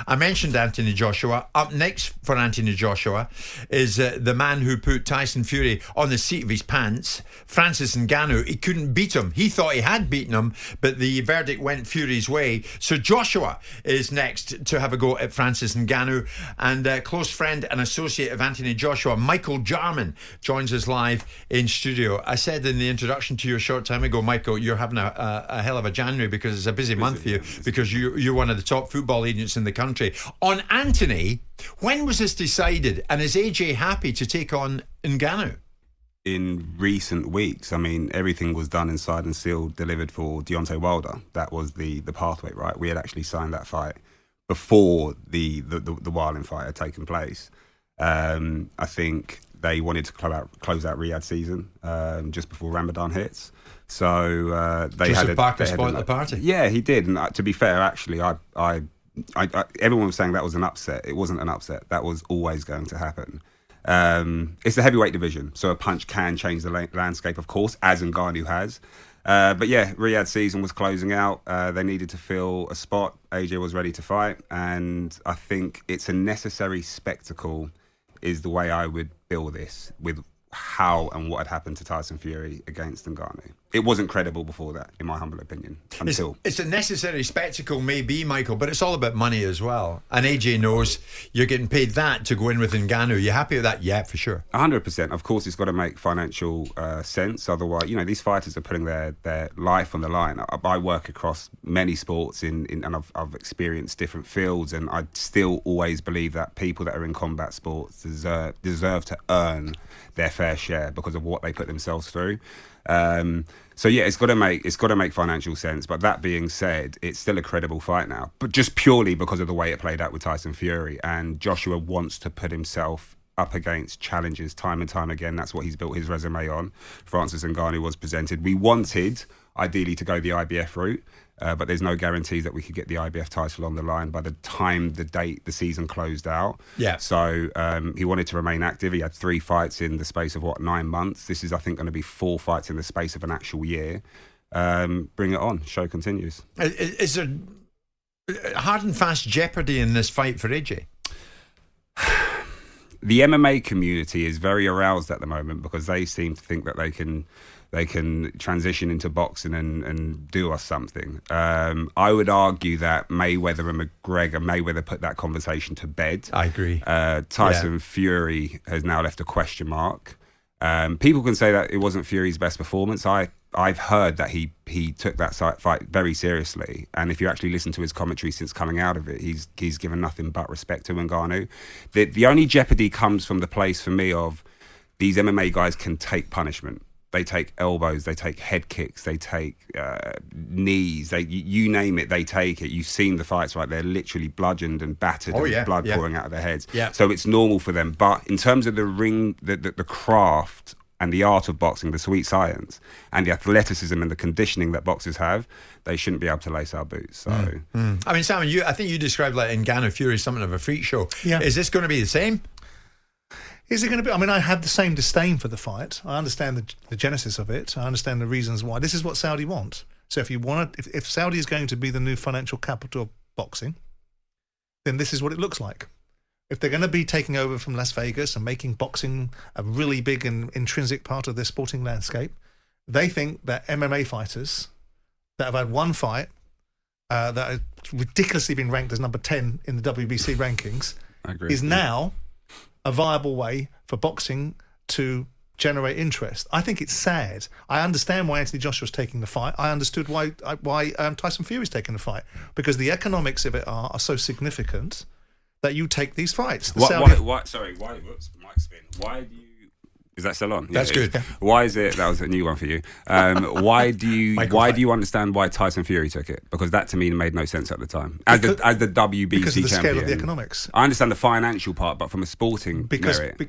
I mentioned Anthony Joshua. Up next for Anthony Joshua is the man who put Tyson Fury on the seat of his pants, Francis Ngannou. He couldn't beat him. He thought he had beaten him, but the verdict went Fury's way. So Joshua is next to have a go at Francis Ngannou. And close friend and associate of Anthony Joshua, Michael Jarman, joins us live in studio. I said in the introduction to you a short time ago, Michael, you're having a hell of a January because it's a busy month for you, because you're one of the top football agents in the country. On Anthony, when was this decided, and is AJ happy to take on Ngannou? In recent weeks, I mean, everything was done inside and sealed, delivered for Deontay Wilder. That was the pathway, right? We had actually signed that fight before the Wilder fight had taken place. I think they wanted to close out Riyadh season just before Ramadan hits. So they had Parker spoiled the party. Yeah, he did. And to be fair, actually, I everyone was saying that was an upset. It wasn't an upset. That was always going to happen. It's a heavyweight division, so a punch can change the landscape, of course, as Ngannou has. But yeah, Riyadh season was closing out. They needed to fill a spot. AJ was ready to fight, and I think it's a necessary spectacle is the way I would bill this, with how and what had happened to Tyson Fury against Ngannou. It wasn't credible before that, in my humble opinion. It's a necessary spectacle, maybe, Michael, but it's all about money as well. And AJ knows you're getting paid that to go in with Ngannou. You happy with that? Yeah, for sure. 100%. Of course, it's got to make financial sense. Otherwise, you know, these fighters are putting their life on the line. I work across many sports and I've experienced different fields, and I still always believe that people that are in combat sports deserve to earn their fair share because of what they put themselves through. So yeah, it's got to make financial sense. But that being said, it's still a credible fight now, but just purely because of the way it played out with Tyson Fury. And Joshua wants to put himself up against challenges time and time again. That's what he's built his resume on. Francis Ngannou was presented. We wanted, ideally, to go the IBF route, but there's no guarantees that we could get the IBF title on the line by the time the season closed out. Yeah. So he wanted to remain active. He had 3 fights in the space of 9 months. This is, I think, going to be 4 fights in the space of an actual year. Bring it on. Show continues. Is there hard and fast jeopardy in this fight for AJ? The MMA community is very aroused at the moment because they seem to think that they can transition into boxing and do us something. I would argue that Mayweather and Mayweather put that conversation to bed. I agree. Tyson Fury has now left a question mark. People can say that it wasn't Fury's best performance. I've heard that he took that fight very seriously, and if you actually listen to his commentary since coming out of it, he's given nothing but respect to Ngannou. The only jeopardy comes from the place for me of these MMA guys can take punishment. They take elbows, they take head kicks, they take knees, you name it, they take it. You've seen the fights, right? They're literally bludgeoned and battered and blood pouring out of their heads. Yeah. So it's normal for them. But in terms of the ring, the craft and the art of boxing, the sweet science and the athleticism and the conditioning that boxers have, they shouldn't be able to lace our boots. So, I mean, Simon, I think you described like Ngannou Fury as something of a freak show. Yeah. Is this going to be the same? Is it going to be? I mean, I have the same disdain for the fight. I understand the genesis of it. I understand the reasons why. This is what Saudi want. So if Saudi is going to be the new financial capital of boxing, then this is what it looks like. If they're going to be taking over from Las Vegas and making boxing a really big and intrinsic part of their sporting landscape, they think that MMA fighters that have had one fight that has ridiculously been ranked as number 10 in the WBC rankings is now a viable way for boxing to generate interest. I think it's sad. I understand why Anthony Joshua's taking the fight. I understood why Tyson Fury's taking the fight, because the economics of it are so significant that you take these fights. Sorry, whoops, mic spin. Why do you... Is that still on? That's good. Why is it... That was a new one for you. Why do you understand why Tyson Fury took it? Because that to me made no sense at the time. As the WBC because of the champion. scale of the economics. I understand the financial part, but from a sporting merit...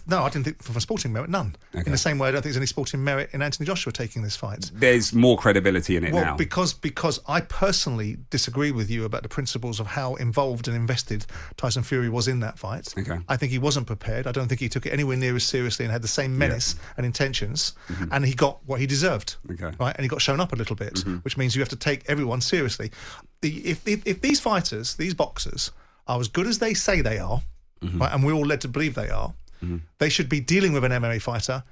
No, I didn't think from a sporting merit, none. Okay. In the same way, I don't think there's any sporting merit in Anthony Joshua taking this fight. There's more credibility in it now. Because I personally disagree with you about the principles of how involved and invested Tyson Fury was in that fight. Okay. I think he wasn't prepared. I don't think he took it anywhere near as seriously and had the same menace and intentions, and he got what he deserved, right? And he got shown up a little bit, which means you have to take everyone seriously. If these fighters, these boxers, are as good as they say they are, right, and we're all led to believe they are, they should be dealing with an MMA fighter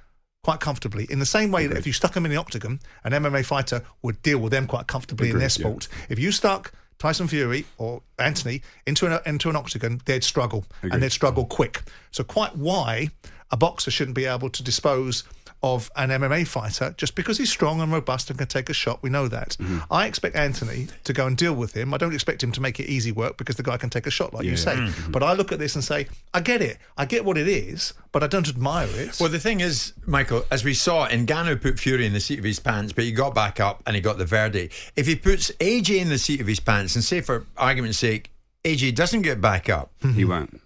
quite comfortably, in the same way that if you stuck them in the octagon, an MMA fighter would deal with them quite comfortably in their sport. If you stuck Tyson Fury or Anthony into an octagon, they'd struggle, and they'd struggle quick. So quite why a boxer shouldn't be able to dispose of an MMA fighter just because he's strong and robust and can take a shot. We know that. I expect Anthony to go and deal with him. I don't expect him to make it easy work because the guy can take a shot, like you say. But I look at this and say, I get it. I get what it is, but I don't admire it. Well, the thing is, Michael, as we saw, Ngannou put Fury in the seat of his pants, but he got back up and he got the verdict. If he puts AJ in the seat of his pants, and say for argument's sake, AJ doesn't get back up, he won't.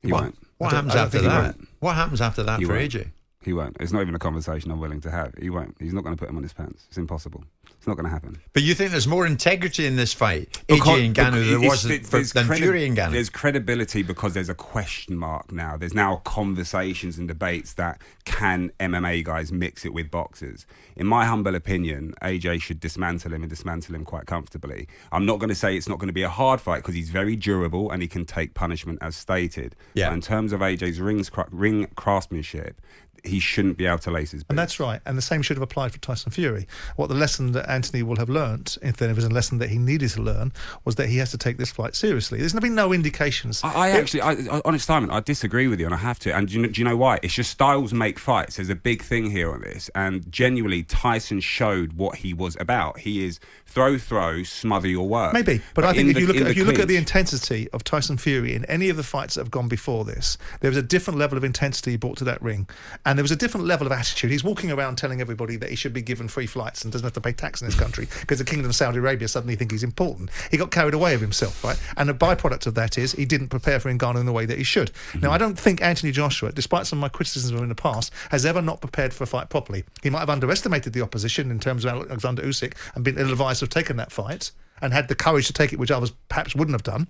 He won't. What happens after that? What happens after that for AJ? He won't. It's not even a conversation I'm willing to have. He won't. He's not going to put him on his pants. It's impossible. It's not going to happen. But you think there's more integrity in this fight, AJ and Ngannou, than Fury and Ngannou? There's credibility because there's a question mark now. There's now conversations and debates that can MMA guys mix it with boxers? In my humble opinion, AJ should dismantle him quite comfortably. I'm not going to say it's not going to be a hard fight because he's very durable and he can take punishment as stated. Yeah. But in terms of AJ's ring craftsmanship, he shouldn't be able to lace his boots. And that's right. And the same should have applied for Tyson Fury. What the lesson that Anthony will have learnt, if there was a lesson that he needed to learn, was that he has to take this fight seriously. There's been no indications. Honest Simon, I disagree with you, and I have to. And do you know why? It's just styles make fights. There's a big thing here on this. And genuinely, Tyson showed what he was about. He is throw, smother your work. Maybe. But I think if you look at the intensity of Tyson Fury in any of the fights that have gone before this, there was a different level of intensity he brought to that ring. And there was a different level of attitude. He's walking around telling everybody that he should be given free flights and doesn't have to pay tax in this country because the Kingdom of Saudi Arabia suddenly think he's important. He got carried away of himself, right? And the byproduct of that is he didn't prepare for Ngannou in the way that he should. Now, I don't think Anthony Joshua, despite some of my criticisms of him in the past, has ever not prepared for a fight properly. He might have underestimated the opposition in terms of Alexander Usyk and been ill-advised to have taken that fight and had the courage to take it, which others perhaps wouldn't have done.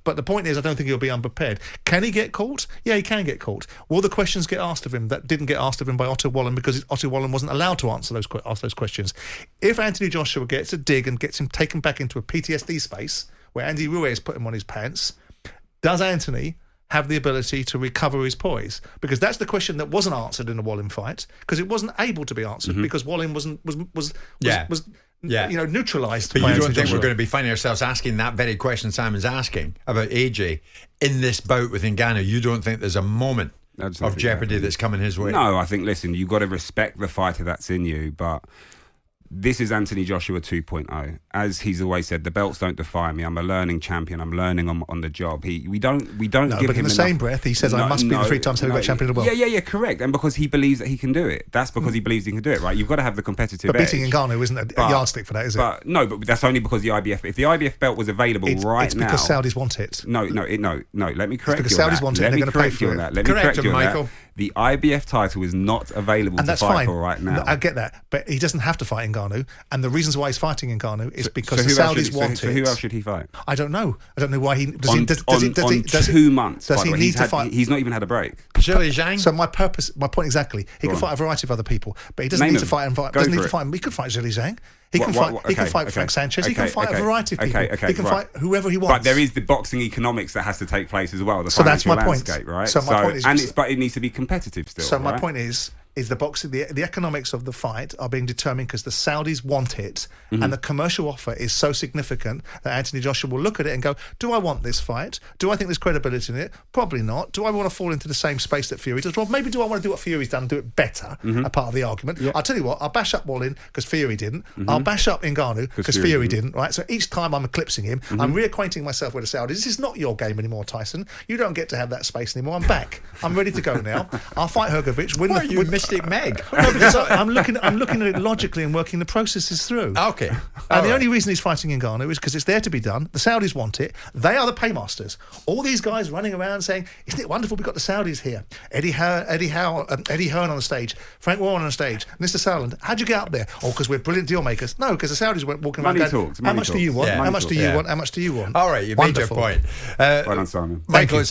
But the point is, I don't think he'll be unprepared. Can he get caught? Yeah, he can get caught. Will the questions get asked of him that didn't get asked of him by Otto Wallen because Otto Wallen wasn't allowed to ask those questions? If Anthony Joshua gets a dig and gets him taken back into a PTSD space where Andy Ruiz put him on his pants, does Anthony have the ability to recover his poise? Because that's the question that wasn't answered in the Wallen fight, because it wasn't able to be answered because Wallen was neutralised. But you don't think we're going to be finding ourselves asking that very question Simon's asking about AJ in this bout with Ngannou? You don't think there's a moment of jeopardy that's coming his way? No, I think, listen, you've got to respect the fighter that's in you, but this is Anthony Joshua 2.0. As he's always said, the belts don't define me. I'm a learning champion. I'm learning on the job. We don't give him enough. But in the same breath, he says, I must be the 3 times heavyweight champion of the world. Yeah, correct. And because he believes that he can do it. That's because he believes he can do it, right? You've got to have the competitive edge. But beating Ngannou isn't a yardstick for that, is it? But that's only because the IBF. If the IBF belt was available it's now, because Saudis want it. No. Let me correct you on that. Saudis want it. They're going to pay for it. Let me correct you on that. The IBF title is not available to fight for right now. I get that, but he doesn't have to fight Ngannou, and the reasons why he's fighting Ngannou is because the Saudis want it. So who else should he fight? I don't know. I don't know why he does. On 2 months. Does he need to fight? He's not even had a break. So my point exactly. He can fight a variety of other people, but he doesn't need to fight. Doesn't need to fight him. He could fight Zhilei Zhang. He can fight Frank Sanchez. He can fight a variety of people. He can fight whoever he wants. But there is the boxing economics that has to take place as well. So that's my point. Right? So my point is, but it needs to be competitive still. So my point is the boxing, the economics of the fight are being determined because the Saudis want it, and the commercial offer is so significant that Anthony Joshua will look at it and go, do I want this fight? Do I think there's credibility in it? Probably not. Do I want to fall into the same space that Fury does? Well, maybe do I want to do what Fury's done and do it better? A part of the argument. I'll tell you what, I'll bash up Wallen because Fury didn't. I'll bash up Ngannou because Fury didn't, right? So each time I'm eclipsing him, I'm reacquainting myself with the Saudis. This is not your game anymore, Tyson. You don't get to have that space anymore. I'm back. I'm ready to go now. I'll fight Hrgovic. Why are you Mystic Meg? No, because I'm looking at it logically and working the processes through. Okay. And the only reason he's fighting Ngannou is because it's there to be done. The Saudis want it. They are the paymasters. All these guys running around saying, isn't it wonderful we've got the Saudis here? Eddie Hearn on the stage, Frank Warren on the stage, Mr. Sutherland. How'd you get up there? Oh, because we're brilliant deal makers. No, because the Saudis weren't walking around going, how much do you want? How much do you want? How much do you want? All right, you made your point. Well done, Simon. Michael,